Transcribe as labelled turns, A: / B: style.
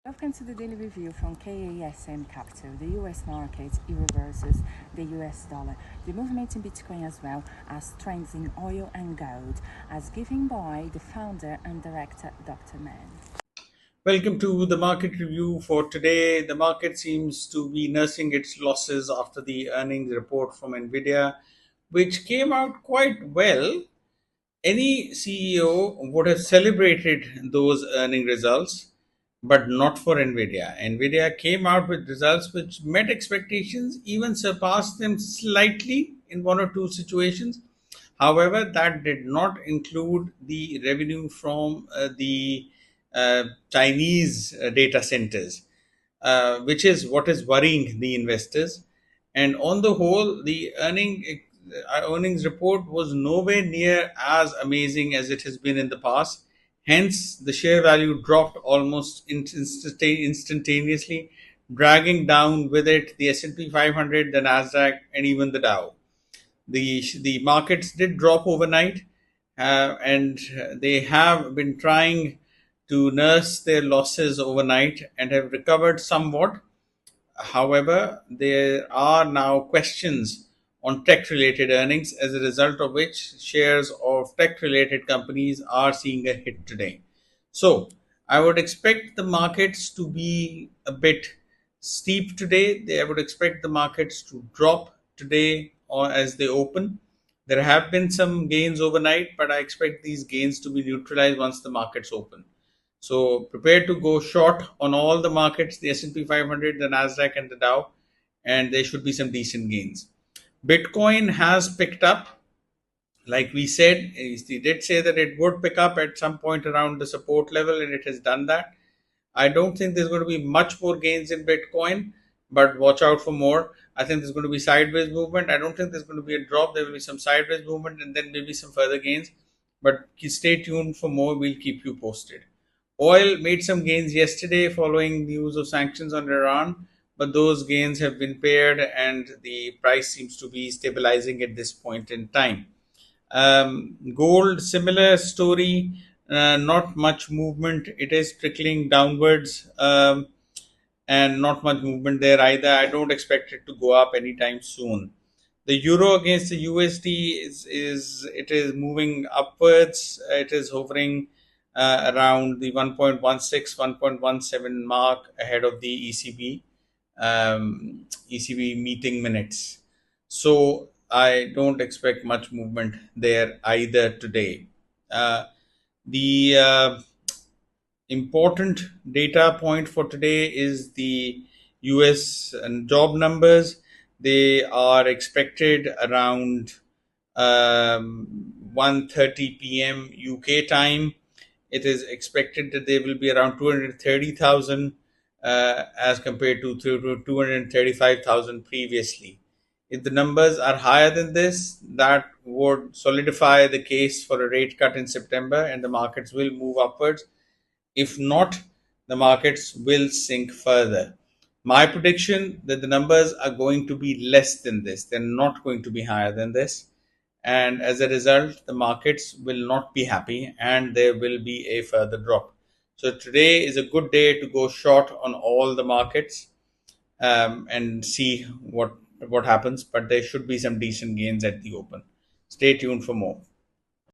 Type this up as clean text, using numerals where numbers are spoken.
A: Welcome to the daily review from KASM Capital. The US market, Euro versus the US dollar. The movement in Bitcoin as well as trends in oil and gold, as given by the founder and director Dr. Mann.
B: Welcome to the market review for today. The market seems to be nursing its losses after the earnings report from Nvidia, which came out quite well. Any CEO would have celebrated those earning results, but not for Nvidia. Nvidia came out with results which met expectations, even surpassed them slightly in one or two situations. However, that did not include the revenue from the Chinese data centers, which is what is worrying the investors. And on the whole, the earnings report was nowhere near as amazing as it has been in the past. Hence, the share value dropped almost instantaneously, dragging down with it the S&P 500, the Nasdaq, and even the Dow. The markets did drop overnight, and they have been trying to nurse their losses overnight and have recovered somewhat. However, there are now questions on tech related earnings, as a result of which shares of tech related companies are seeing a hit today. So, I would expect the markets to be a bit steep today. I would expect the markets to drop today or as they open. There have been some gains overnight, but I expect these gains to be neutralized once the markets open. So prepare to go short on all the markets, the S&P 500, the Nasdaq, and the Dow, and there should be some decent gains. Bitcoin has picked up, like we said. He did say that it would pick up at some point around the support level, and it has done that. I don't think there's going to be much more gains in Bitcoin, but watch out for more. I think there's going to be sideways movement. I don't think there's going to be a drop. There will be some sideways movement and then maybe some further gains. But stay tuned for more. We'll keep you posted. Oil made some gains yesterday following news of sanctions on Iran, but those gains have been paired and the price seems to be stabilizing at this point in time. Gold, similar story, not much movement. It is trickling downwards, and not much movement there either. I don't expect it to go up anytime soon. The euro against the USD is it is moving upwards. It is hovering around the 1.16, 1.17 mark ahead of the ECB meeting minutes. So I don't expect much movement there either today. The important data point for today is the US job numbers. They are expected around 1:30 p.m. UK time. It is expected that they will be around 230,000 as compared to 235,000 previously. If the numbers are higher than this, that would solidify the case for a rate cut in September and the markets will move upwards. If not, the markets will sink further. My prediction that the numbers are going to be less than this. They're not going to be higher than this. And as a result, the markets will not be happy and there will be a further drop. So today is a good day to go short on all the markets, and see what happens. But there should be some decent gains at the open. Stay tuned for more.